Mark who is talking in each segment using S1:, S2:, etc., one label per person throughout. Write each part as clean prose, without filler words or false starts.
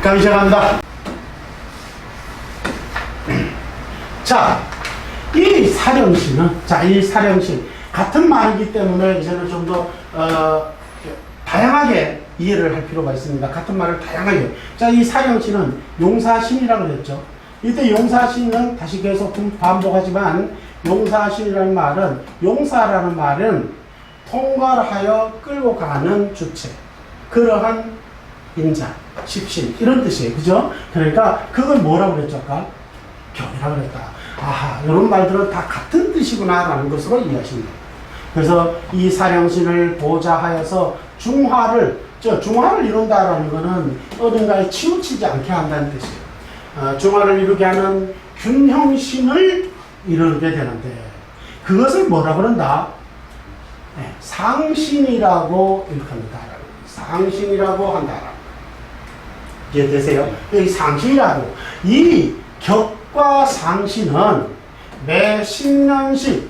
S1: 강의 시작합니다. 자, 이 사령시는, 이 사령시 같은 말이기 때문에 이제는 좀 더 다양하게 이해를 할 필요가 있습니다. 같은 말을 다양하게. 자, 이 사령시는 용사신이라고 그랬죠. 이때 용사신은 다시 계속 반복하지만, 용사신이라는 말은, 용사라는 말은 통괄하여 끌고 가는 주체, 그러한 인자, 십신, 이런 뜻이에요. 그죠? 그러니까 그걸 뭐라고 그랬죠? 아까? 격이라고 그랬다. 아하, 이런 말들은 다 같은 뜻이구나라는 것으로 이해하시면 돼요. 그래서 이 사령신을 보좌하여서 중화를 이룬다라는 것은 어딘가에 치우치지 않게 한다는 뜻이에요. 중화를 이루게 하는 균형신을 이루게 되는데, 그것을 뭐라 그런다? 네, 상신이라고 일컫는다. 상신이라고 한다. 이해되세요? 이 상신이라고. 이 격과 상신은 매 10년씩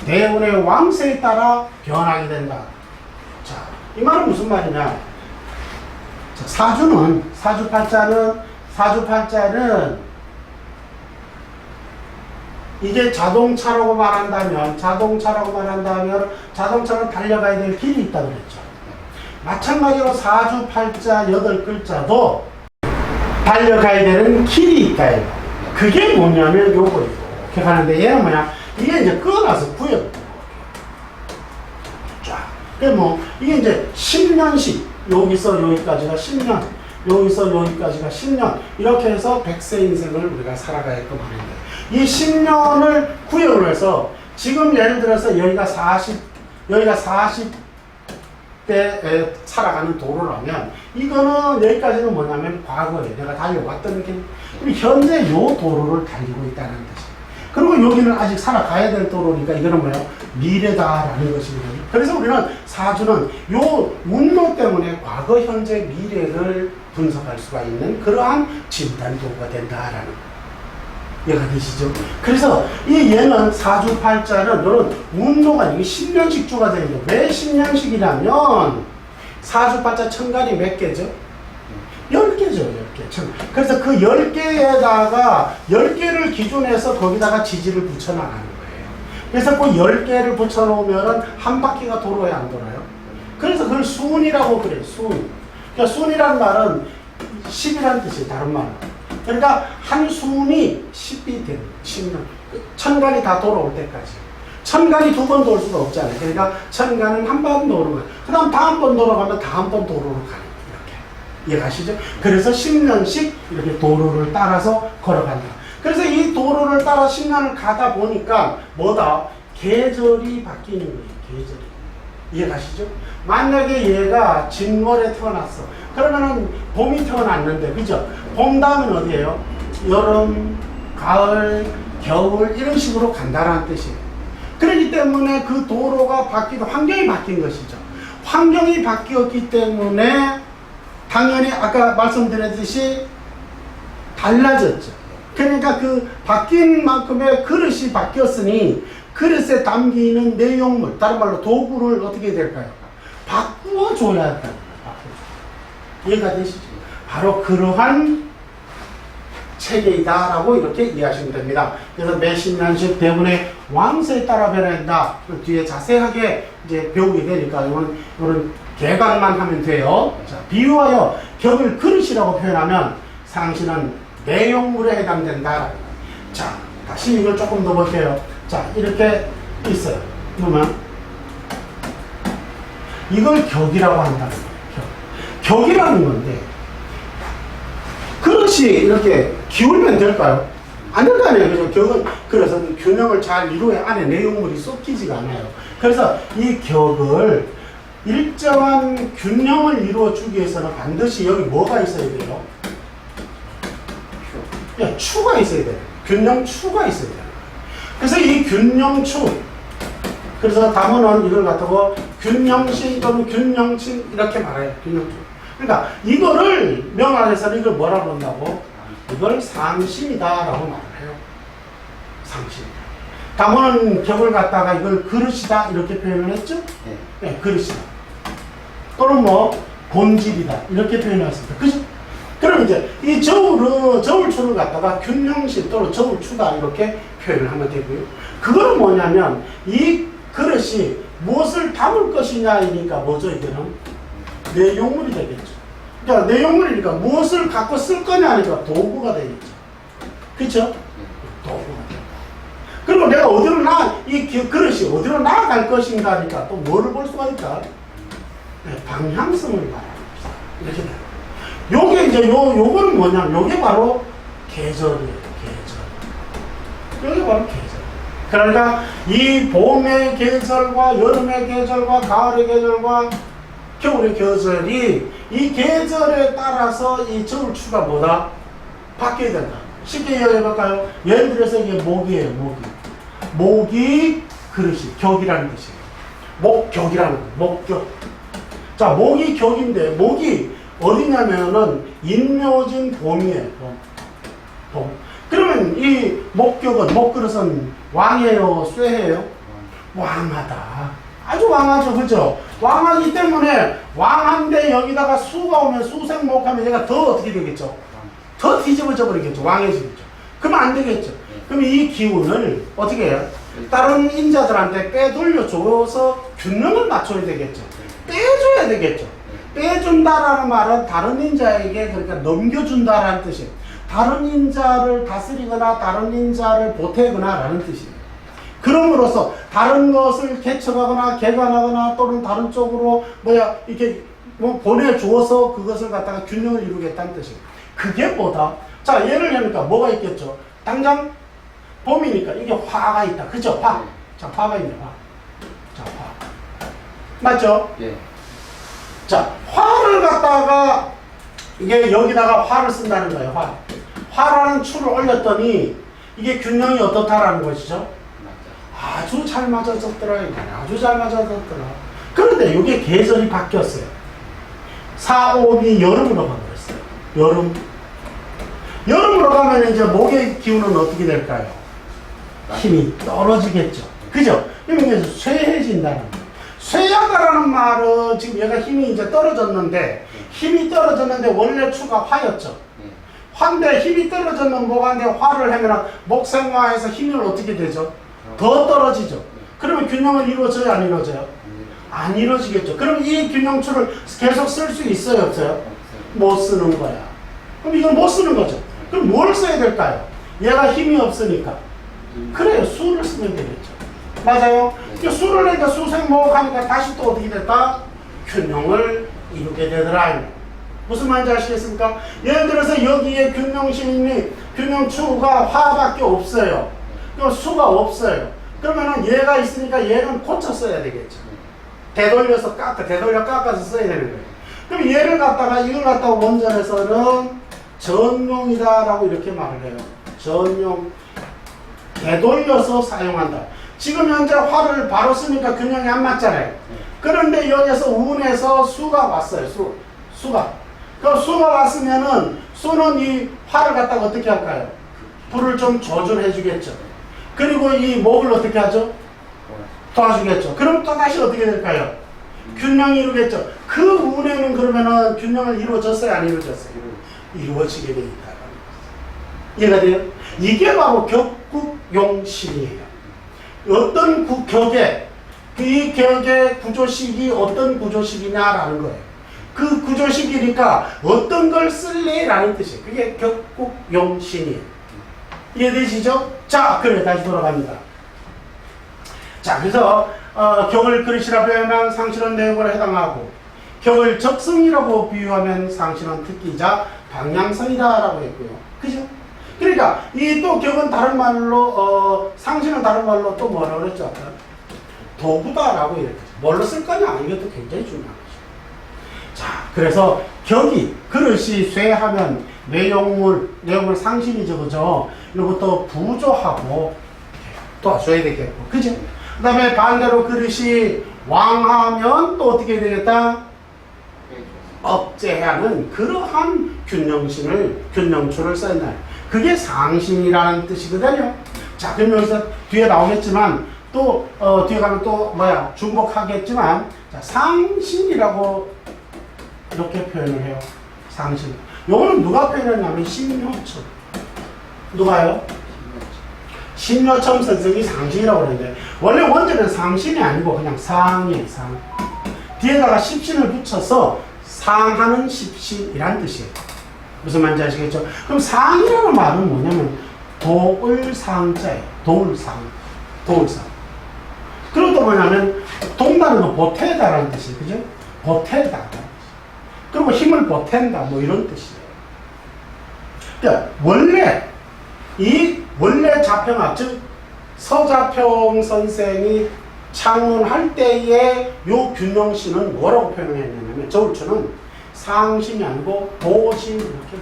S1: 대운의 왕세에 따라 변하게 된다. 자, 이 말은 무슨 말이냐? 자, 사주팔자는 이게 자동차라고 말한다면 자동차는 달려가야 될 길이 있다고 그랬죠. 마찬가지로 사주팔자 8글자도 달려가야 되는 길이 있다요. 그게 뭐냐면 요거 이렇게 가는데, 얘는 뭐냐? 이게 이제 끊어서 구역. 쫙. 이게 이제 10년씩, 여기서 여기까지가 10년, 여기서 여기까지가 10년, 이렇게 해서 100세 인생을 우리가 살아가게끔 하는데, 이 10년을 구역을 해서, 지금 예를 들어서 여기가 40대 살아가는 도로라면, 이거는 여기까지는 뭐냐면 과거에 내가 달려왔던 길, 현재 요 도로를 달리고 있다는 뜻이에요. 그리고 여기는 아직 살아가야 될 도로니까 이거는 뭐예요? 미래다라는 것입니다. 그래서 우리는 사주는 요 운로 때문에 과거, 현재, 미래를 분석할 수가 있는 그러한 진단도구가 된다라는 이해가 되시죠? 그래서 얘는 사주팔자는 이런 운로가 이게 10년씩 주가 되는데, 왜 10년씩이냐면 사주팔자 천간이 몇 개죠? 10개죠, 10개. 그래서 그 10개에다가 10개를 기준해서 거기다가 지지를 붙여나가는 거예요. 그래서 그 10개를 붙여놓으면은 한 바퀴가 돌아야 안 돌아요? 그래서 그걸 수운이라고 그래요, 수운. 그러니까 수운이라는 말은 10이라는 뜻이에요, 다른 말은. 그러니까 한 수운이 10이 되는, 10년. 천간이 다 돌아올 때까지. 천간이 두 번 돌 수가 없잖아요. 그러니까 천간은 한 번 도는 거예요. 그 다음 다음번 돌아가면 다음번 도로로 가는 거예요. 이해가시죠? 그래서 10년씩 이렇게 도로를 따라서 걸어간다. 그래서 이 도로를 따라 10년을 가다 보니까 뭐다? 계절이 바뀌는 거예요. 계절이. 이해가시죠? 만약에 얘가 진월에 태어났어. 그러면은 봄이 태어났는데, 그죠? 봄 다음은 어디예요? 여름, 가을, 겨울 이런 식으로 간다라는 뜻이에요. 그렇기 때문에 그 도로가 환경이 바뀐 것이죠. 환경이 바뀌었기 때문에 당연히 아까 말씀드렸듯이 달라졌죠. 그러니까 그 바뀐 만큼의 그릇이 바뀌었으니 그릇에 담기는 내용물, 다른 말로 도구를 어떻게 해야 될까요? 바꾸어 줘야 한다. 이해가 되시죠? 바로 그러한 체계이다라고 이렇게 이해하시면 됩니다. 그래서 매 10년씩 대운의 왕세에 따라 변한다. 그 뒤에 자세하게 이제 배우게 되니까 이런 개각만 하면 돼요. 자, 비유하여 격을 그릇이라고 표현하면 상신은 내용물에 해당된다. 자, 다시 이걸 조금 더 볼게요. 자, 이렇게 있어요. 그러면 이걸 격이라고 한다는 거예요. 격이라는 건데, 그릇이 이렇게 기울면 될까요? 안 될 거 아니에요. 그래서 격은, 그래서 균형을 잘 이루어야 안에 내용물이 섞이지가 않아요. 그래서 이 격을 일정한 균형을 이루어주기 위해서는 반드시 여기 뭐가 있어야 돼요? 추가 있어야 돼요. 균형추가 있어야 돼요. 그래서 이 균형추, 그래서 담원은 이걸 갖다가 균형신 또는 균형친 이렇게 말해요. 균형추. 그러니까 이거를 명안에서는 이걸 뭐라고 한다고? 이걸 상신이다라고 말을 해요. 상신. 담원은 격을 갖다가 이걸 그릇이다 이렇게 표현을 했죠? 네, 그릇이다. 또는 본질이다 이렇게 표현했습니다. 그죠? 그럼 이제 이 저울추를 갖다가 균형식 또는 저울추다 이렇게 표현을 하면 되고요. 그거는 뭐냐면 이 그릇이 무엇을 담을 것이냐이니까 뭐죠 이게는? 내용물이 되겠죠. 그러니까 내용물이니까 무엇을 갖고 쓸 거냐니까 도구가 되겠죠. 그렇죠? 도구가 된다. 그리고 내가 어디로 이 그릇이 어디로 나아갈 것인가 하니까 또 뭐를 볼 수가 있다? 네, 방향성을 말하는 것이다. 이렇게 돼요. 요게 이제 요거는 뭐냐면 요게 바로 계절이에요. 계절. 요게 바로 계절. 그러니까 이 봄의 계절과 여름의 계절과 가을의 계절과 겨울의 계절이 이 계절에 따라서 이 저울추가 뭐다? 바뀌어야 된다. 쉽게 이야기해볼까요? 예를 들어서 이게 모기예요. 모기 그릇이 격이라는 뜻이에요. 목격이라는 거예요. 목격. 자, 모기 격인데 모기 어디냐면은 인묘진 봄이에요. 봄. 그러면 이 목격은 목그릇은 왕이에요, 쇠예요? 왕하다. 아주 왕하죠, 그죠? 왕하기 때문에 왕한데 여기다가 수가 오면 수생목하면 얘가 더 어떻게 되겠죠? 더 뒤집어져 버리겠죠. 왕해지겠죠. 그러면 안 되겠죠. 그럼 이 기운을 어떻게 해요? 다른 인자들한테 빼돌려줘서 균형을 맞춰야 되겠죠. 빼줘야 되겠죠. 빼준다라는 말은 다른 인자에게 그러니까 넘겨준다라는 뜻이에요. 다른 인자를 다스리거나 다른 인자를 보태거나 라는 뜻이에요. 그럼으로써 다른 것을 개척하거나 개간하거나 또는 다른 쪽으로 이렇게 보내주어서 그것을 갖다가 균형을 이루겠다는 뜻이에요. 그게 뭐다? 자, 예를 들니까 뭐가 있겠죠? 당장 봄이니까 이게 화가 있다. 그죠? 화. 자, 화가 있네, 화. 자, 화. 맞죠?
S2: 예.
S1: 자, 화를 갖다가 이게 여기다가 화를 쓴다는 거예요. 화라는 추를 올렸더니 이게 균형이 어떻다라는 것이죠. 아주 잘 맞아졌더라. 아주 잘 맞아졌더라. 그런데 이게 계절이 바뀌었어요. 4, 5이 여름으로 가버렸어요. 여름으로 가면 이제 목의 기운은 어떻게 될까요? 힘이 떨어지겠죠. 그죠? 그러면 이제 쇠해진다는 거예요. 쇠하다라는 말은 지금 얘가 힘이 이제 떨어졌는데 힘이 떨어졌는데 원래 추가 화였죠. 화인데 힘이 떨어졌는 목한테 화를 하면 목생화해서 힘이 어떻게 되죠? 더 떨어지죠. 그러면 균형을 이루어져요? 안 이루어져요? 안 이루어지겠죠. 그럼 이 균형추를 계속 쓸 수 있어요? 없어요? 못 쓰는 거야. 그럼 이건 못 쓰는 거죠. 그럼 뭘 써야 될까요? 얘가 힘이 없으니까. 그래요. 수를 쓰면 되겠죠. 맞아요. 수를 하니까 수생목 하니까 다시 또 어떻게 됐다? 균형을 이루게 되더라. 무슨 말인지 아시겠습니까? 예를 들어서 여기에 균형추가 화밖에 없어요. 그럼 수가 없어요. 그러면은 얘가 있으니까 얘는 고쳐 써야 되겠죠. 되돌려 깎아서 써야 되는 거예요. 그럼 얘를 갖다가 이걸 갖다가 원전에서는 전용이다라고 이렇게 말을 해요. 전용. 되돌려서 사용한다. 지금 현재 화를 바로 쓰니까 균형이 안 맞잖아요. 그런데 여기서 운에서 수가 왔어요. 수가. 그 수가 왔으면은 수는 이 화를 갖다가 어떻게 할까요? 불을 좀 조절해 주겠죠. 그리고 이 목을 어떻게 하죠? 도와주겠죠. 그럼 또 다시 어떻게 될까요? 균형이 이루겠죠. 그 운에는 그러면은 균형을 이루어졌어요? 안 이루어졌어요? 이루어지게 되어 있다. 이해가 돼요? 이게 바로 격국용신이에요. 어떤 격에, 이 격의 구조식이 어떤 구조식이냐라는 거예요. 그 구조식이니까 어떤 걸 쓸래라는 뜻이에요. 그게 격국용신이에요. 이해되시죠? 자, 그래, 다시 돌아갑니다. 자, 그래서, 격을 그릇이라 표현하면 상실은 내용으로 해당하고, 격을 적성이라고 비유하면 상실은 특기자 방향성이다라고 했고요. 그죠? 그러니까, 이 또 격은 다른 말로, 상실은 다른 말로 또 뭐라고 그랬죠? 아까? 도구다라고 이랬죠. 뭘로 쓸 거냐? 이것도 굉장히 중요한 거죠. 자, 그래서 격이, 그릇이 쇠하면 내용물 상실이죠. 그죠? 이것도 부조하고 도와줘야 되겠고. 그죠? 그 다음에 반대로 그릇이 왕하면 또 어떻게 되겠다? 억제하는 그러한 균형추를 써야 요 그게 상신이라는 뜻이거든요. 자, 그럼 여기서 뒤에 나오겠지만 또 뒤에 가면 또 중복하겠지만 자, 상신이라고 이렇게 표현을 해요. 상신. 요거는 누가 표현했냐면 신효첨. 누가요? 신효첨 선생이 상신이라고 그러는데, 원래 원제는 상신이 아니고 그냥 상이에요, 상. 뒤에다가 십신을 붙여서 상하는 십신이란 뜻이에요. 무슨 말인지 아시겠죠? 그럼 상이라는 말은 뭐냐면 도을상자예요. 도을상. 도을상. 그리고 또 뭐냐면 동다는 거 보태다라는 뜻이에요. 그죠? 보태다. 그리고 힘을 보탠다. 뭐 이런 뜻이에요. 그러니까 원래 자평학, 즉 서자평 선생이 창문할 때의 요 균형신은 뭐라고 표현했냐면 저울추는 상신이 아니고 도신 이렇게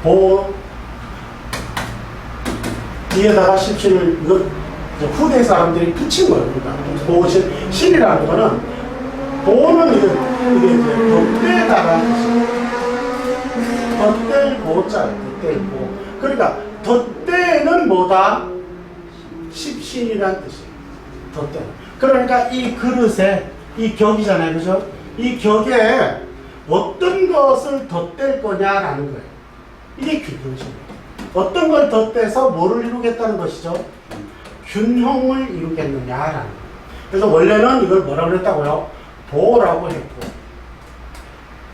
S1: 말했어요. 뒤에다가 십신을 이거 후대 사람들이 붙인 거예요. 그러니까 보신 신이라는 거는 보는 이게 이제 덧대다가 덧댈 보자예요. 덧댈 보. 그러니까 덧대는 뭐다? 십신이란 뜻이에요. 덧대. 그러니까 이 그릇에 이 격이잖아요, 그죠? 이 격에 어떤 것을 덧댈 거냐라는 거예요. 이게 균형이에요. 어떤 걸 덧대서 뭐를 이루겠다는 것이죠? 균형을 이루겠느냐라는 거예요. 그래서 원래는 이걸 뭐라고 그랬다고요? 보라고 했고,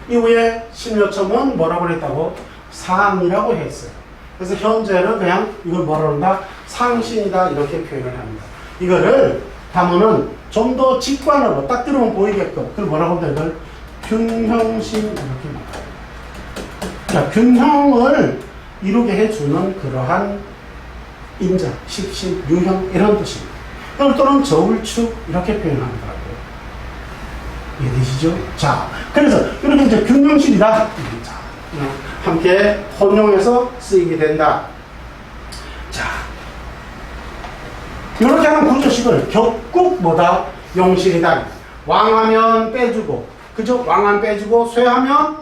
S1: 이후에 신효첨은 뭐라고 그랬다고? 상이라고 했어요. 그래서 현재는 그냥 이걸 뭐라고 한다? 상신이다 이렇게 표현을 합니다. 이거를 다음은 좀 더 직관으로 딱 들으면 보이게끔 그걸 뭐라고 합니다? 이걸 균형신 이렇게 말합니다. 자, 균형을 이루게 해주는 그러한 인자, 십신, 유형 이런 뜻입니다. 또는 저울축 이렇게 표현하더라고요. 이해되시죠? 자, 그래서 이렇게 이제 균형신이다. 자, 함께 혼용해서 쓰이게 된다. 자, 이렇게 하는 구조식을 격국 뭐다? 용신이다. 왕하면 빼주고, 그죠? 왕하면 빼주고, 쇠하면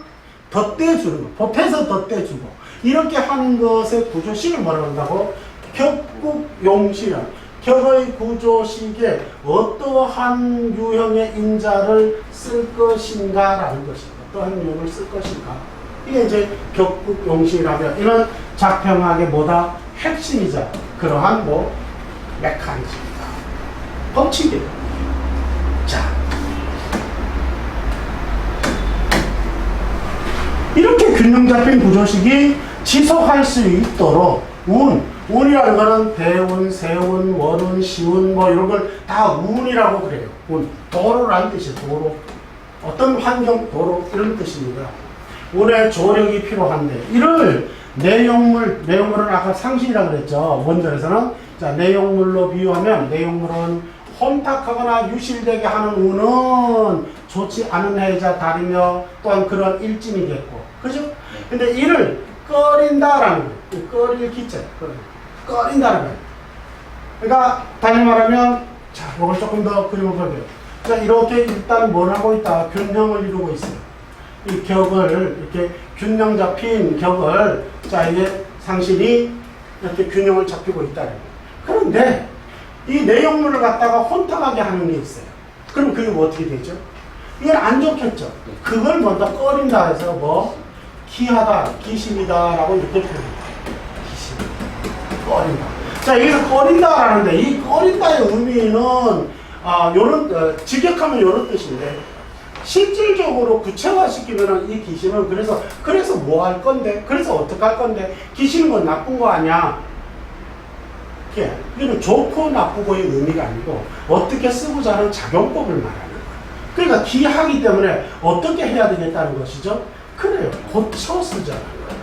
S1: 덧대주는 거, 보태서 덧대주고, 이렇게 하는 것의 구조식을 뭐라고 한다고? 격국 용신이다. 격의 구조식에 어떠한 유형의 인자를 쓸 것인가라는 것입니다. 어떠한 유형을 쓸 것인가. 이게 이제 격국 용신이라면 이런 작평학의 뭐다? 핵심이자 그러한 뭐 메커니즘이다. 법칙이에요. 자, 이렇게 균형 잡힌 구조식이 지속할 수 있도록 운이라는 거는 대운, 세운, 월운, 시운 뭐 이런 걸 다 운이라고 그래요. 운. 도로라는 뜻이에요. 도로. 어떤 환경, 도로 이런 뜻입니다. 운의 조력이 필요한데 이를 내용물은 아까 상신이라고 그랬죠. 원전에서는 자, 내용물로 비유하면 내용물은 혼탁하거나 유실되게 하는 운은 좋지 않은 해자 달이며 또한 그런 일진이겠고, 그죠? 근데 이를 꺼린다라는 거예요. 꺼릴 기체, 꺼린다는 거예요. 그러니까 다시 말하면 자, 이걸 조금 더 그림을 볼게요. 자, 이렇게 일단 뭘 하고 있다? 균형을 이루고 있어요. 이 격을 이렇게 균형 잡힌 격을 자, 이게 상신이 이렇게 균형을 잡히고 있다는 거예요. 그런데 이 내용물을 갖다가 혼탁하게 하는 게 있어요. 그럼 그게 뭐 어떻게 되죠? 이건 안 좋겠죠. 그걸 먼저 꺼린다 해서 뭐 기하다, 기심이다라고 이렇게 표현합니다. 기심, 꺼린다. 자, 여기서 꺼린다라는데 이 꺼린다의 의미는 요런 직역하면 요런 뜻인데 실질적으로 구체화시키면은 이 기심은 그래서 뭐 할 건데, 그래서 어떻게 할 건데, 기시는 건 나쁜 거 아니야. 이거는 좋고 나쁘고의 의미가 아니고 어떻게 쓰고자 하는 작용법을 말하는 거예요. 그러니까 기하기 때문에 어떻게 해야 되겠다는 것이죠. 그래요. 고쳐 쓰자는 거예요.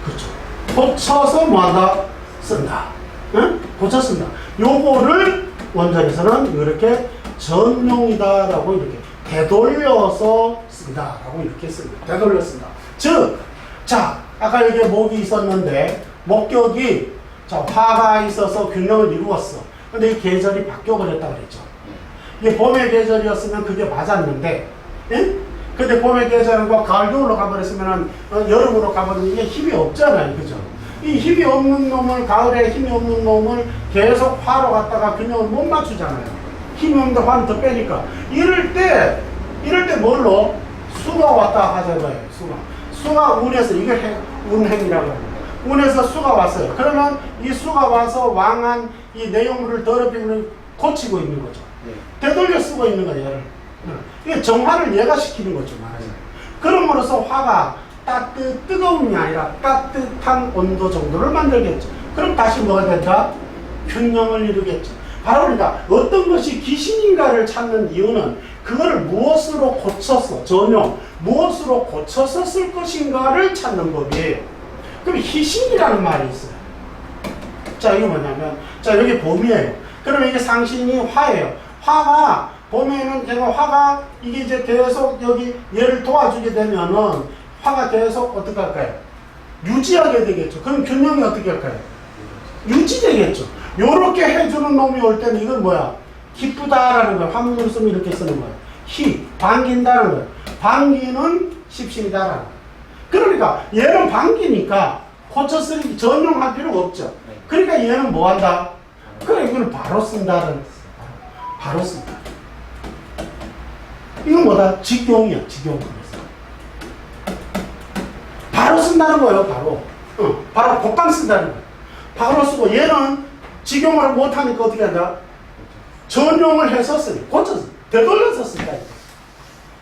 S1: 그렇죠. 고쳐서 뭐한다? 쓴다. 응? 고쳐 쓴다. 요거를 원전에서는 이렇게 전용이다라고 이렇게 되돌려서 쓴다라고 이렇게 씁니다. 되돌려 쓴다. 즉, 자, 아까 여기 목이 있었는데 목격이 자, 화가 있어서 균형을 이루었어. 근데 이 계절이 바뀌어버렸다 그랬죠. 이게 봄의 계절이었으면 그게 맞았는데, 예? 근데 봄의 계절과 가을, 겨울로 가버렸으면 여름으로 가버리면 이게 힘이 없잖아요. 그죠? 이 힘이 없는 놈을, 가을에 힘이 없는 놈을 계속 화로 갔다가 균형을 못 맞추잖아요. 힘이 없는데 화는 더 빼니까. 이럴 때 이럴 때 뭘로? 수가 왔다 하자고요. 수가 운에서 이걸 운행이라고 합니다. 운에서 수가 왔어요. 그러면 이 수가 와서 왕한 이 내용물을 더럽히면 고치고 있는 거죠. 되돌려 쓰고 있는 거예요. 얘를. 이게 정화를 예가시키는 거죠. 말하자면. 그럼으로써 화가 뜨거움이 아니라 따뜻한 온도 정도를 만들겠죠. 그럼 다시 뭐가 된다? 균형을 이루겠죠. 바로 그러니까 어떤 것이 귀신인가를 찾는 이유는 그거를 무엇으로 고쳐서 전용 무엇으로 고쳐서 쓸 것인가를 찾는 법이에요. 그럼 희신이라는 말이 있어요. 자, 이게 뭐냐면 자, 여기 봄이에요. 그러면 이게 상신이 화예요. 화가 봄에는 제가 화가 이게 이제 계속 여기 얘를 도와주게 되면은 화가 계속 어떻게 할까요? 유지하게 되겠죠. 그럼 균형이 어떻게 할까요? 유지되겠죠. 요렇게 해주는 놈이 올 때는 이건 뭐야? 기쁘다라는 거야. 화문으로 쓰면 이렇게 쓰는 거야. 반긴다는 거야. 반기는 십신이다라는 거야. 그러니까 얘는 반기니까 고쳐 쓰기 전용할 필요가 없죠. 그러니까 얘는 뭐 한다? 그래, 이걸 바로 쓴다는 뜻이야. 바로 쓴다. 이건 뭐다? 직용이야, 직용. 바로 쓴다는 거예요, 바로. 바로 곧방 쓴다는 거예요. 바로 쓰고 얘는 직용을 못하니까 어떻게 한다? 전용을 해서 쓰니, 고쳐서, 되돌려서 쓴다.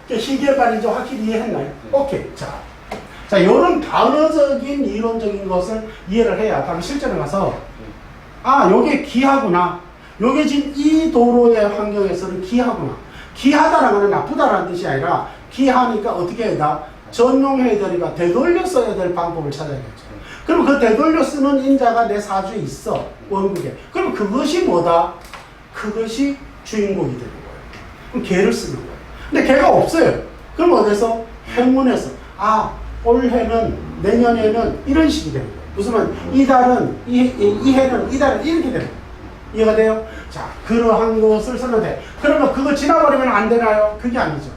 S1: 희계반이 좀 확실히 이해했나요? 오케이. 자, 요런 단어적인 이론적인 것을 이해를 해야 다음 실전에 가서 요게 기하구나. 요게 지금 이 도로의 환경에서는 기하구나. 기하다라는 건 나쁘다라는 뜻이 아니라 기하니까 어떻게 해야 된다? 전용해야 되니까 되돌려 써야 될 방법을 찾아야겠죠. 그럼 그 되돌려 쓰는 인자가 내 사주에 있어. 원국에. 그럼 그것이 뭐다? 그것이 주인공이 되는 거예요. 그럼 걔를 쓰는 거예요. 근데 걔가 없어요. 그럼 어디서? 행운에서. 올해는 내년에는 이런 식이 되는 거예요. 무슨 말? 이 해는 이달은 이렇게 되는 거예요. 이해가 돼요? 자, 그러한 것을 쓰면 돼. 그러면 그거 지나버리면 안 되나요? 그게 아니죠.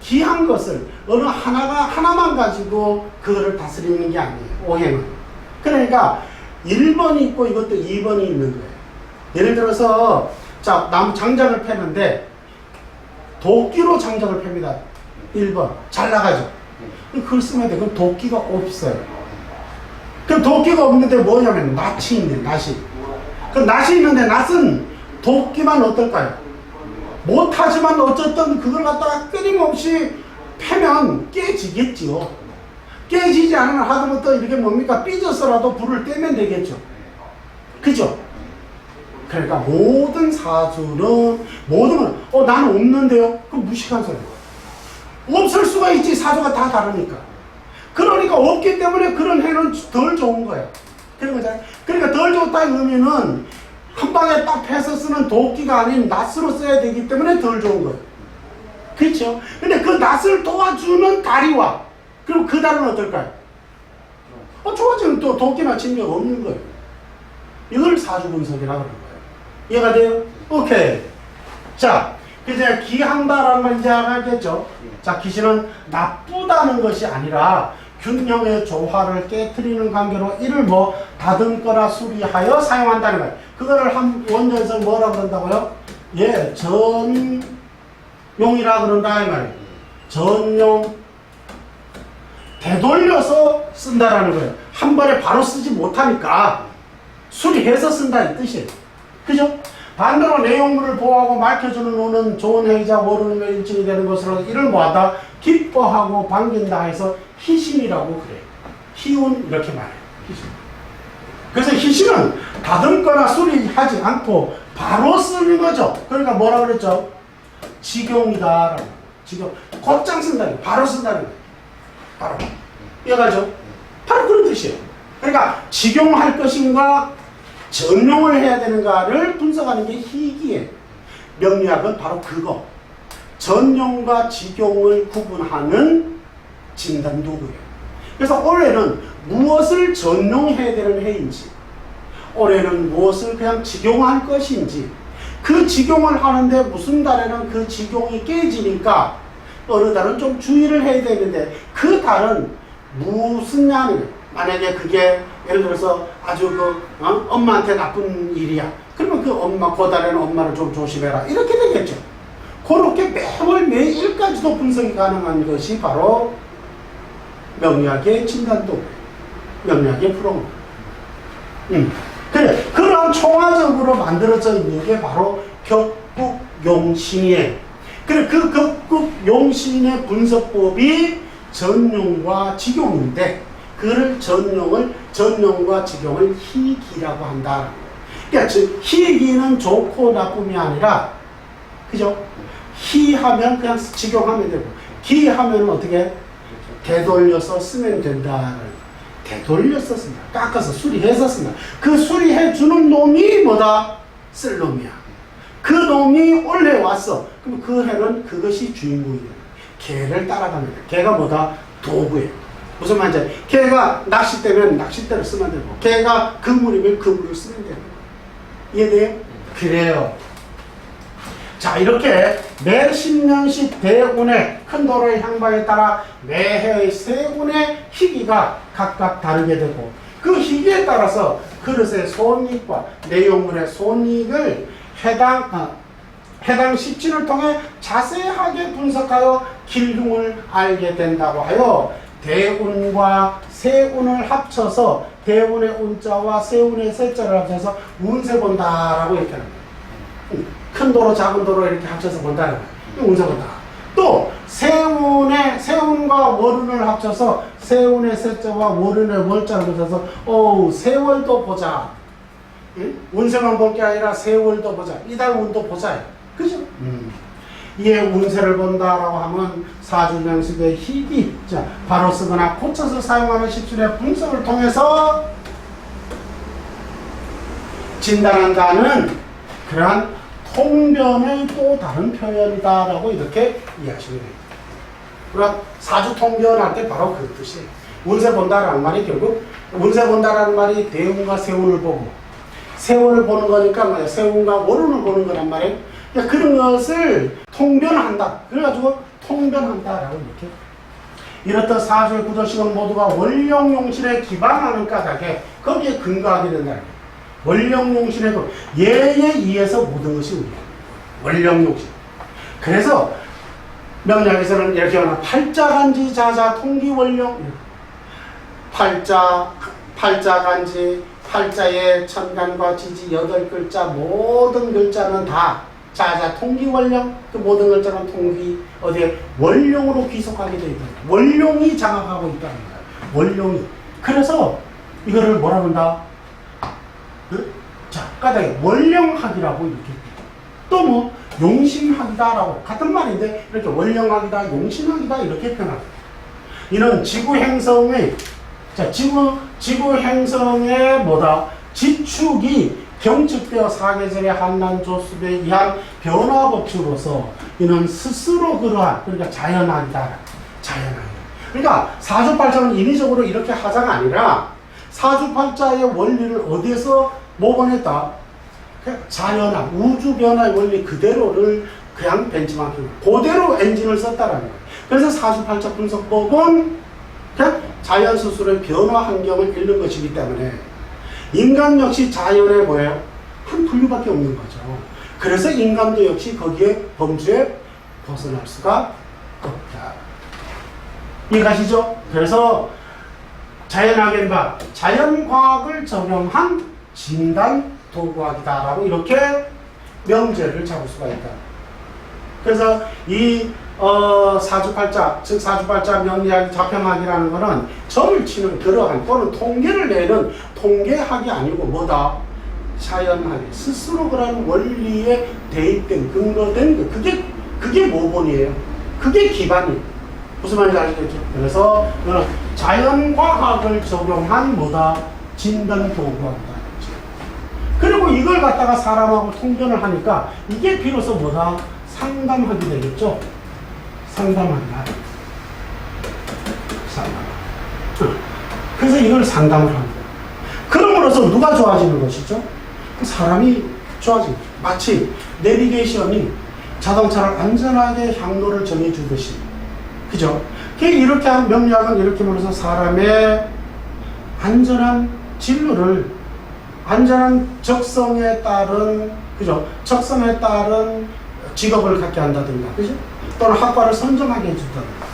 S1: 귀한 것을 어느 하나만 가지고 그거를 다스리는 게 아니에요. 오행은. 그러니까 1번이 있고 이것도 2번이 있는 거예요. 예를 들어서 자, 나무 장작을 패는데 도끼로 장작을 팹니다. 1번. 잘 나가죠. 그걸 쓰면 돼. 그럼 도끼가 없어요. 그럼 도끼가 없는데 뭐냐면 낫이 있네, 낫이. 그럼 낫이 있는데 낫은 도끼만 어떨까요? 못하지만 어쨌든 그걸 갖다가 끊임없이 패면 깨지겠지요. 깨지지 않으면 하다못해 이렇게 뭡니까? 삐져서라도 불을 떼면 되겠죠. 그죠? 그러니까 모든 사주는 나는 없는데요? 그럼 무식한 소리예요. 없을 수가 있지. 사주가 다 다르니까. 그러니까 없기 때문에 그런 해는 덜 좋은 거예요. 그런 거잖아요. 그러니까 덜 좋다는 의미는 한 방에 딱 패서 쓰는 도끼가 아닌 낫으로 써야 되기 때문에 덜 좋은 거예요. 그렇죠? 근데 그 낫을 도와주는 다리와 그럼 그 달은 어떨까요? 좋아지는 또 도끼나 침략 없는 거예요. 이걸 사주 분석이라고 하는 거예요. 이해가 돼요? 오케이. 자, 이제 기한다라는 말 이제 알겠죠? 자, 기신은 나쁘다는 것이 아니라 균형의 조화를 깨트리는 관계로 이를 다듬거나 수리하여 사용한다는 거예요. 그거를 한 원전에서 뭐라 그런다고요? 전용이라 그런다 이 말이에요. 전용. 되돌려서 쓴다라는 거예요. 한 번에 바로 쓰지 못하니까 수리해서 쓴다 이 뜻이에요. 그죠? 반대로 내용물을 보호하고 밝혀주는 운은 좋은 해이자 모르는 일증이 되는 것으로 이를 뭐하다? 기뻐하고 반긴다 해서 희신이라고 그래요. 희운 이렇게 말해요. 희신. 그래서 희신은 다듬거나 수리하지 않고 바로 쓰는 거죠. 그러니까 뭐라 그랬죠? 직용이다. 직용. 곧장 쓴다는 거예요. 바로 쓴다는 거예요. 바로. 이해가죠? 바로 그런 뜻이에요. 그러니까 직용할 것인가 전용을 해야 되는가를 분석하는 게 희기예요. 명리학은 바로 그거. 전용과 직용을 구분하는 진단 도구예요. 그래서 올해는 무엇을 전용해야 되는 해인지, 올해는 무엇을 그냥 직용할 것인지, 그 직용을 하는데 무슨 달에는 그 직용이 깨지니까 어느 달은 좀 주의를 해야 되는데 그 달은 무슨 양이에요. 만약에 그게 예를 들어서 아주 엄마한테 나쁜 일이야. 그러면 그 달에는 엄마를 좀 조심해라. 이렇게 되겠죠. 그렇게 매월 매일까지도 분석이 가능한 것이 바로 명리학의 진단도, 명리학의 프로그램. 그래, 그런 총화적으로 만들어져 있는 게 바로 격국용신이에요. 그래, 그 격국용신의 분석법이 전용과 직용인데, 그를 전용과 직용을 희기라고 한다. 그러니까 즉, 희기는 좋고 나쁨이 아니라, 그죠? 희하면 그냥 직용하면 되고, 기하면 어떻게? 되돌려서 쓰면 된다. 되돌려서 쓴다. 깎아서 수리해서 쓴다. 그 수리해주는 놈이 뭐다? 쓸 놈이야. 그 놈이 올해 왔어. 그럼 그 해는 그것이 주인공이다. 개를 따라가는 거야. 개가 뭐다? 도구예요. 무슨 말인지, 개가 낚싯대면 낚싯대를 쓰면 되고, 개가 그물이면 그물을 쓰면 되고. 이해돼요? 그래요. 자, 이렇게 매 10년씩 대운의 큰 도로의 향방에 따라 매해의 세 운의 희기가 각각 다르게 되고, 그 희기에 따라서 그릇의 손익과 내용물의 손익을 해당 십진을 통해 자세하게 분석하여 길흉을 알게 된다고 하여 대운과 세운을 합쳐서 대운의 운자와 세운의 세자를 합쳐서 운세 본다라고 이렇게 합니다. 큰 도로, 작은 도로 이렇게 합쳐서 본다는 거예요. 운세 본다. 또 세운과 월운을 합쳐서 세운의 세자와 월운의 월자를 합쳐서 세월도 보자. 응? 운세만 볼 게 아니라 세월도 보자. 이달 운도 보자. 그죠? 이에 운세를 본다라고 하면 사주명식의 희기, 자, 바로 쓰거나 고쳐서 사용하는 십술의 분석을 통해서 진단한다는 그러한 통변의 또 다른 표현이다라고 이렇게 이해하시면 됩니다. 그러니까 사주 통변할 때 바로 그 뜻이에요. 운세 본다라는 말이 결국 운세 본다라는 말이 대운과 세운을 보고 세운을 보는 거니까 뭐야? 세운과 월운을 보는 거란 말이에요. 그러니까 그런 것을 통변한다. 그래가지고 통변한다라고 이렇게. 이렇듯 사주의 구조식은 모두가 원령용신에 기반하는 까닭에 거기에 근거하게 된다. 원령용신에 예에 의해서 모든 것이 우리야. 원령용신. 그래서 명리학에서는 이렇게 하나 팔자간지 자자 통기원령 팔자간지 팔자의 천간과 지지 8글자 모든 글자는 다 자자 통기원령 그 모든 글자는 통기 어디에 원령으로 귀속하게 되어 있다. 원령이 장악하고 있다는 거야. 원령이. 그래서 이거를 뭐라 한다? 자, 까닭에 원령학이라고 이렇게 또 뭐 용신학이다라고 같은 말인데 이렇게 원령학이다, 용신학이다 이렇게 표현합니다. 이는 지구 행성의 자 지구 행성의 뭐다 지축이 경축되어 사계절의 한난 조습에 의한 변화 법칙으로서 이는 스스로 그러한 그러니까 자연학이다. 그러니까 사주팔자는 인위적으로 이렇게 하자가 아니라 사주팔자의 원리를 어디에서 모범했다? 자연학, 우주 변화의 원리 그대로를 그냥 벤치마킹, 그대로 엔진을 썼다라는 거예요. 그래서 사주팔자 분석법은 그냥 자연 스스로의 변화 환경을 읽는 것이기 때문에 인간 역시 자연의 뭐예요? 한 분류밖에 없는 거죠. 그래서 인간도 역시 거기에 범주에 벗어날 수가 없다. 이해가시죠? 그래서 자연학의 자연과학을 적용한 진단 도구학이다라고 이렇게 명제를 잡을 수가 있다. 그래서 이 사주팔자, 즉 사주팔자 명리학 자평학이라는 것은 점을 치는 그러한 또는 통계를 내는 통계학이 아니고 뭐다? 자연학이 스스로 그런 원리에 대입된 근거된 거 그게 모본이에요. 그게 기반이에요. 무슨 말인지 아시겠죠? 그래서 자연과학을 적용한 뭐다? 진단 도구학이다. 그리고 이걸 갖다가 사람하고 통변을 하니까 이게 비로소 뭐다? 상담하게 되겠죠? 상담한다. 그래서 이걸 상담을 합니다. 그럼으로써 누가 좋아지는 것이죠? 그 사람이 좋아집니다. 마치 내비게이션이 자동차를 안전하게 향로를 정해주듯이. 그죠? 이렇게 한 명리학은 이렇게 말해서 사람의 안전한 진로를 안전한 적성에 따른, 그죠? 적성에 따른 직업을 갖게 한다든가, 그죠? 또는 학과를 선정하게 해준다든가,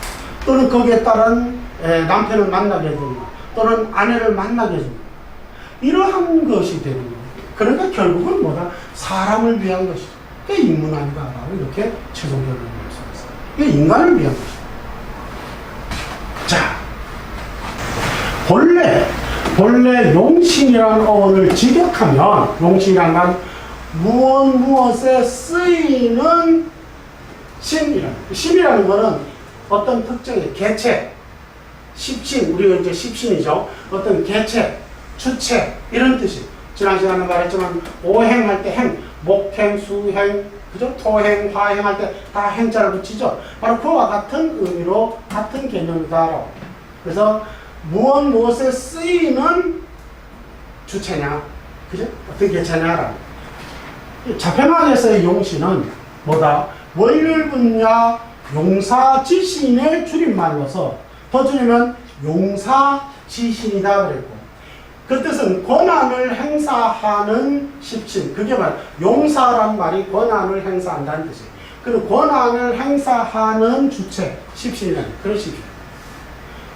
S1: 또는 거기에 따른 남편을 만나게 해준다, 또는 아내를 만나게 해준다. 이러한 것이 되는 거예요. 그러니까 결국은 뭐다? 사람을 위한 것이죠. 그게 인문 아닌가라고 이렇게 최종 결론을 낼 수 있어요. 이게 인간을 위한 것이죠. 자, 본래 용신이라는 어원을 직역하면, 용신이라는 건 무엇에 쓰이는 신이라는 거는 어떤 특정의 개체, 십신, 우리가 이제 십신이죠. 어떤 개체, 주체, 이런 뜻이. 지난 시간에 말했지만, 오행할 때 행, 목행, 수행, 그죠? 토행, 화행 할 때 다 행자를 붙이죠. 바로 그와 같은 의미로 같은 개념이다라고. 그래서 무엇에 쓰이는 주체냐, 그죠? 어떤 개체냐라고. 자폐학에서의 용신은 뭐다? 원률분야 용사지신의 줄임말로서 더 줄이면 용사지신이다 그랬고, 그 뜻은 권한을 행사하는 십신, 그게 말 용사란 말이 권한을 행사한다는 뜻이에요. 그리고 권한을 행사하는 주체, 십신이라는 그런 십신.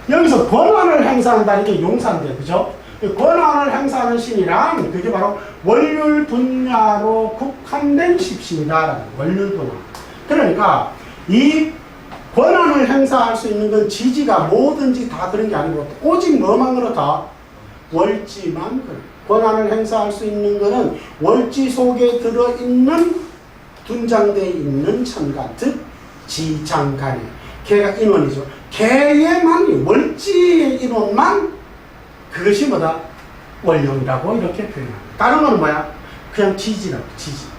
S1: 여기서 권한을 행사한다는 게 용사인데, 그죠? 권한을 행사하는 신이란 그게 바로 원률 분야로 국한된 십신이다라는 원률 분야. 그러니까 이 권한을 행사할 수 있는 건 지지가 뭐든지 다 그런 게 아니고 오직 뭐만 그렇다? 월지만 그래. 권한을 행사할 수 있는 것은 월지 속에 들어있는 분장되어 있는 천간, 즉 지장간이. 걔가 인원이죠. 걔에만 월지 인원만 그것이 뭐다? 원령이라고 이렇게 표현합니다. 다른 건 뭐야? 그냥 지지라고.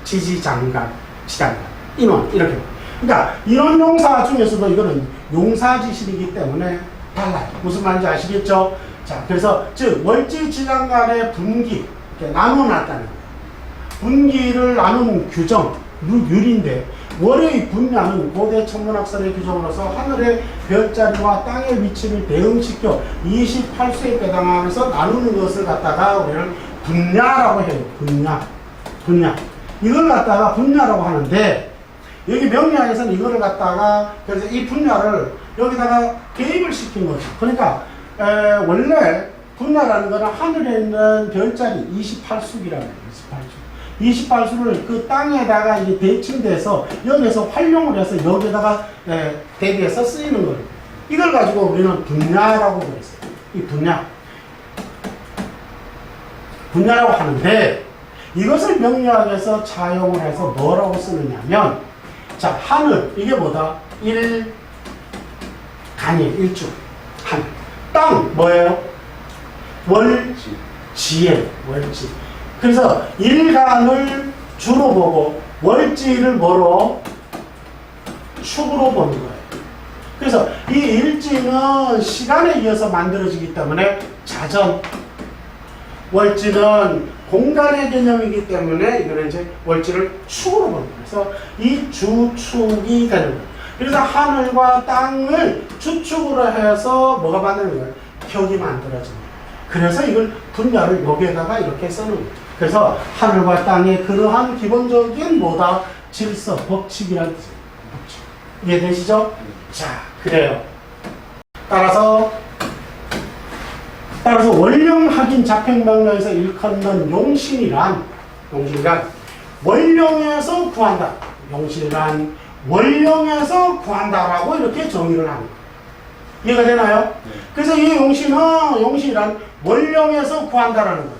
S1: 지지장간, 지장간, 인원 이렇게. 그러니까 이런 용사 중에서도 이거는 용사지신이기 때문에 달라요. 무슨 말인지 아시겠죠? 자, 그래서 즉 월지 지장간의 분기 나눠놨다는 거예요. 분기를 나누는 규정, 율인데 월의 분야는 고대 천문학설의 규정으로서 하늘의 별자리와 땅의 위치를 대응시켜 28수에 배당하면서 나누는 것을 갖다가 우리는 분야라고 해요. 분야. 이걸 갖다가 분야라고 하는데, 여기 명리학에서는 이거를 갖다가, 그래서 이 분야를 여기다가 개입을 시킨 거죠. 그러니까 원래 분야라는 거는 하늘에 있는 별자리 28수기라는 거예요. 28수를 그 땅에다가 이제 대칭돼서 여기에서 활용을 해서 여기다가 대비해서 쓰이는 거예요. 이걸 가지고 우리는 분야라고 그랬어요. 이 분야라고 하는데, 이것을 명리학에서 차용을 해서 뭐라고 쓰느냐면, 자, 하늘, 이게 뭐다? 일주, 하늘. 땅, 뭐예요? 월지예요, 월지. 그래서 일간을 주로 보고 월지를 뭐로? 축으로 보는 거예요. 그래서 이 일지는 시간에 이어서 만들어지기 때문에 자전, 월지는 공간의 개념이기 때문에 이거는 이제 월지를 축으로 보는 거예요. 그래서 이 주축이 되는 거예요. 그래서 하늘과 땅을 주축으로 해서 뭐가 만드는 거예요? 격이 만들어지는 거예요. 그래서 이걸 분야를 여기에다가 이렇게 써는 거예요. 그래서 하늘과 땅의 그러한 기본적인 뭐다? 질서, 법칙이라는 뜻이에요. 법칙. 이해되시죠? 자, 그래요. 따라서 원령 확인 자평명령에서 일컫는 용신이란 원령에서 구한다. 용신이란 원령에서 구한다라고 이렇게 정의를 합니다. 이해가 되나요? 네. 그래서 이 용신이란 원령에서 구한다라는 거예요.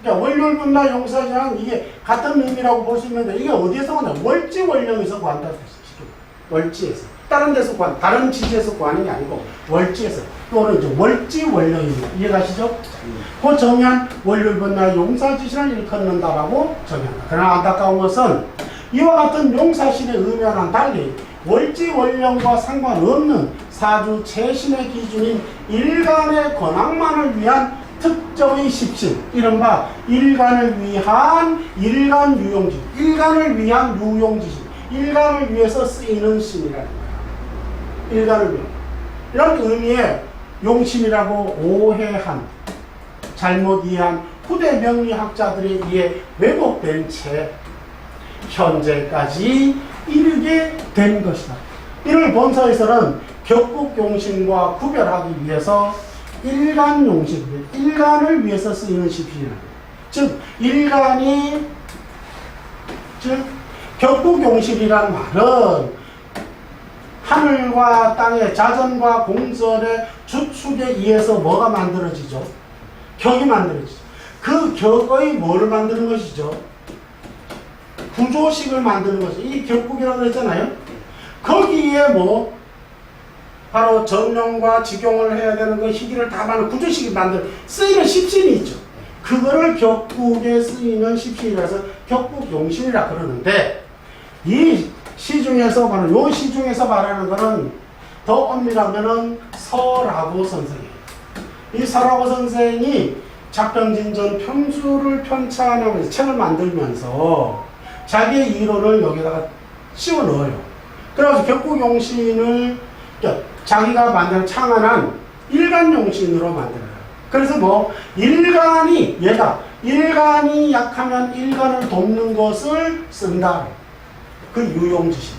S1: 그러니까 원률분나 용사지랑 이게 같은 의미라고 볼 수 있는데, 이게 어디에서 구한다? 월지 원령에서 구한다는 뜻이죠. 월지에서. 다른 데서 다른 지지에서 구하는 게 아니고 월지에서. 또는 이제 월지 원령입니다. 이해가시죠? 그 정의한 원률분나 용사지신을 일컫는다라고 정의한다. 그러나 안타까운 것은 이와 같은 용사신의 의미와는 달리 월지 원령과 상관없는 사주 최신의 기준인 일간의 권학만을 위한 특정의 십신, 이른바 일간을 위한 일간 유용지, 일간을 위한 유용지신, 일간을 위해서 쓰이는 신이라는 거야. 일간을 위한. 이런 의미의 용신이라고 오해한, 잘못 이해한 후대 명리학자들에 의해 왜곡된 채 현재까지 이르게 된 것이다. 이를 본서에서는 격국용신과 구별하기 위해서 일간용신, 일간을 위해서 쓰이는 시필이라는 거예요. 즉 일간이 즉 격국용신이라는 말은 하늘과 땅의 자전과 공전의 주축에 의해서 뭐가 만들어지죠? 격이 만들어지죠. 그 격의 뭐를 만드는 것이죠? 구조식을 만드는 것이죠. 이 격국이라고 그랬잖아요. 거기에 뭐 바로 정령과 직용을 해야 되는 그 희기를 다 만든 구조식이 만들 쓰이는 십신이 있죠. 그거를 격국에 쓰이는 십신이라서 격국용신이라 그러는데 이 시중에서 말하는 요 시중에서 말하는 거는 더 엄밀하면은 서라고 선생이에요. 이 서라고 선생이 작병진전 평수를 편찬하면서 책을 만들면서 자기의 이론을 여기다가 씌워 넣어요. 그래서 격국용신을 자기가 만든 창안한 일간용신으로 만들어요. 그래서 뭐 일간이 얘가 일간이 약하면 일간을 돕는 것을 쓴다. 그 유용지시.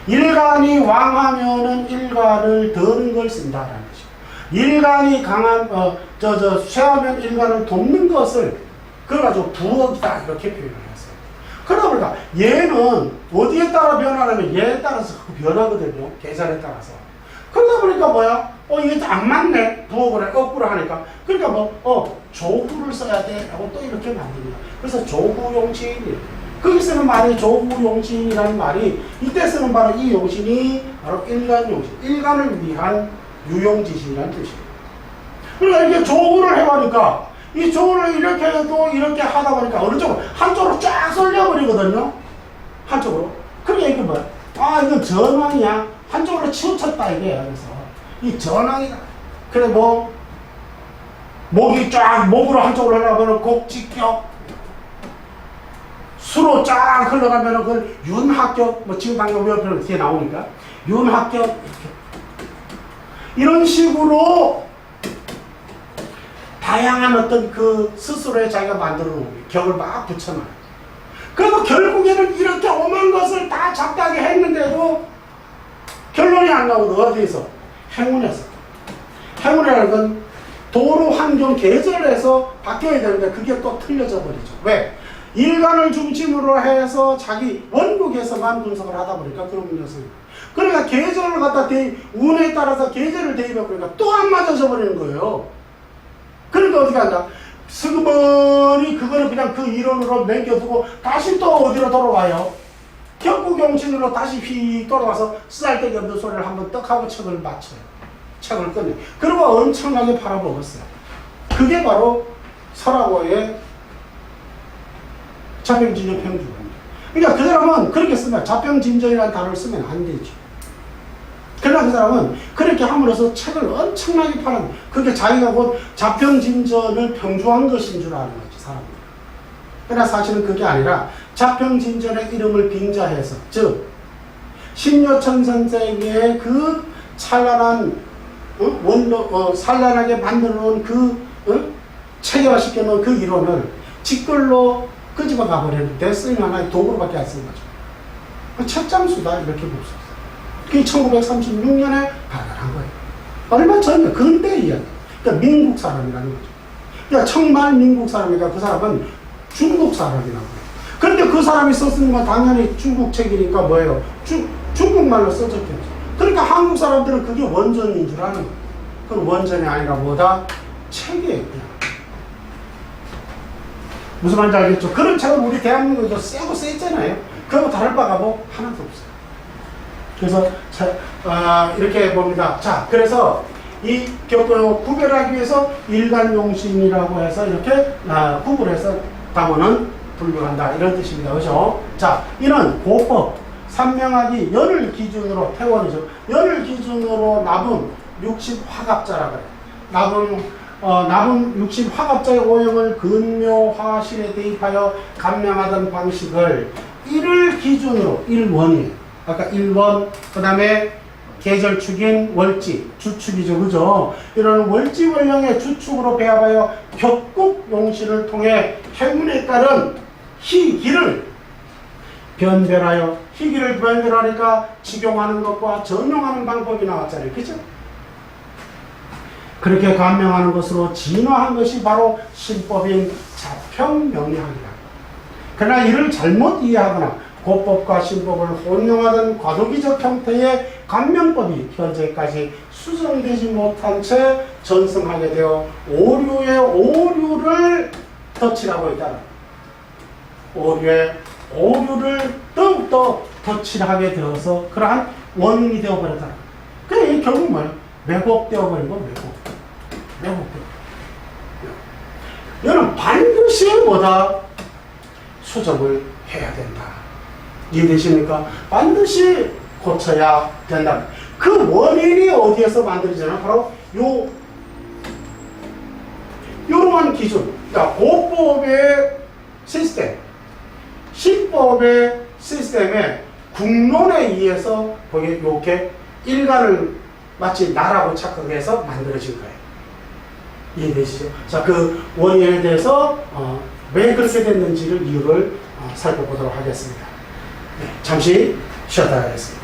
S1: 일간이 왕하면은 일간을 더는 걸 쓴다라는 것이죠. 일간이 강한 쇠하면 일간을 돕는 것을 그걸 가지고 부엌이다 이렇게 표현을 했어요. 그러다 보니까 얘는 어디에 따라 변하냐면 얘에 따라서 변하거든요. 계산에 따라서. 그러다 보니까 뭐야? 이게 안 맞네. 부엌을 해, 거꾸로 하니까. 그러니까 조후를 써야 돼. 라고 또 이렇게 만듭니다. 그래서 조후용신이에요. 거기 쓰는 말이 조후용신이라는 말이 이때 쓰는 바로 이 용신이 바로 일간용신. 일간을 위한 유용지신이라는 뜻이에요. 그러니까 이게 조후를 해보니까 이 조후를 이렇게 해도 이렇게 하다 보니까 어느 쪽으로? 한쪽으로 쫙 쏠려버리거든요. 한쪽으로. 그러니까 이게 뭐야? 이건 전왕이야. 한쪽으로 치우쳤다 이게. 그래서 이 전왕이다. 그래 목이 쫙 목으로 한쪽으로 흘러가면 곡지격 수로 쫙 흘러가면 그걸 윤합격 지금 방금 외워보면 뒤에 나오니까 윤합격 이렇게. 이런 식으로 다양한 어떤 그 스스로의 자기가 만들어 놓은 격을 막 붙여놔요. 그래도 결국에는 이렇게 오만 것을 다 잡다하게 했는데도 결론이 안 나오거든. 어디에서? 행운에서. 행운이라는 건 도로, 환경, 계절에서 바뀌어야 되는데 그게 또 틀려져 버리죠. 왜? 일간을 중심으로 해서 자기 원국에서만 분석을 하다 보니까 그런 문제였어요. 그러니까 계절을 갖다 운에 따라서 계절을 대입해 보니까 또 안 맞아져 버리는 거예요. 그러니까 어떻게 한다? 스그머니 그거를 그냥 그 이론으로 남겨두고 다시 또 어디로 돌아와요? 격국용신으로 다시 휙 돌아와서 쓰잘데기 없는 소리를 한번 떡 하고 책을 맞춰요. 책을 꺼내. 그리고 엄청나게 팔아먹었어요. 그게 바로 설하고의 자평진전 평주입니다. 그러니까 그 사람은 그렇게 쓰면 자평진전이라는 단어를 쓰면 안 되죠. 그러나 그 사람은 그렇게 함으로써 책을 엄청나게 팔았는 거예요. 그게 자기가 곧 자평진전을 평주한 것인 줄 아는 거지, 사람은. 그러나 사실은 그게 아니라 자평진전의 이름을 빙자해서, 즉 신여천 선생의 그 찬란한 산란하게 만들어 놓은 그 체계화시켜 놓은 그 이론을 직글로 끄집어 가버렸는데 쓰임 하나의 도구로밖에 안 쓰는 거죠. 그 책장수다 이렇게 볼 수 있어요. 그게 1936년에 발간한 거예요. 얼마 전에 근대 이야기. 그러니까 민국 사람이라는 거죠. 그러니까 청말 민국 사람이니까 그 사람은 중국 사람이라고 해요. 그런데 그 사람이 썼으면 건 당연히 중국 책이니까 뭐예요? 중국말로 써졌겠죠. 그러니까 한국 사람들은 그게 원전인 줄 아는 거예요. 그건 원전이 아니라 뭐다? 책이에요. 그냥. 무슨 말인지 알겠죠? 그런 책은 우리 대한민국에도 세고 셌잖아요. 그거 다를 바가 뭐 하나도 없어요. 그래서 이렇게 봅니다. 자, 그래서 이 격을 구별하기 위해서 일간용신이라고 해서 이렇게 구분해서 답원은 분류한다 이런 뜻입니다. 그렇죠? 자, 이는 고법 삼명학이 연을 기준으로 태원이죠. 연을 기준으로 납은 60화갑자라 그래요. 납은 60화갑자의 오형을 근묘화실에 대입하여 감명하던 방식을 1을 기준으로 1원이에요. 아까 1원, 그 다음에 계절축인 월지, 주축이죠. 그죠? 이런 월지 원령의 주축으로 배합하여 격국용신을 통해 행운에 따른 희기를 변별하여 희귀를 변별하니까 직용하는 것과 전용하는 방법이 나왔잖아요. 그죠? 그렇게 감명하는 것으로 진화한 것이 바로 신법인 자평명리학이다. 그러나 이를 잘못 이해하거나 고법과 신법을 혼용하던 과도기적 형태의 감명법이 현재까지 수정되지 못한 채 전승하게 되어 오류의 오류를 덧칠하고 있다. 오류의 오류를 더욱더 덧칠하게 되어서 그러한 원인이 되어버렸다. 그래 결국 뭐예요? 왜곡되어버린 거 왜곡되어. 너는 반드시 뭐다? 수정을 해야 된다. 이해되십니까? 반드시 고쳐야 된다. 그 원인이 어디에서 만들어지나? 바로 요러한 기준. 그러니까 고법의 시스템, 신법의 시스템에 국론에 의해서 이렇게 일간을 마치 나라고 착각해서 만들어진 거예요. 이해되시죠? 자, 그 원인에 대해서 왜 그렇게 됐는지를 이유를 살펴보도록 하겠습니다. 네, 잠시 쉬었다 가겠습니다.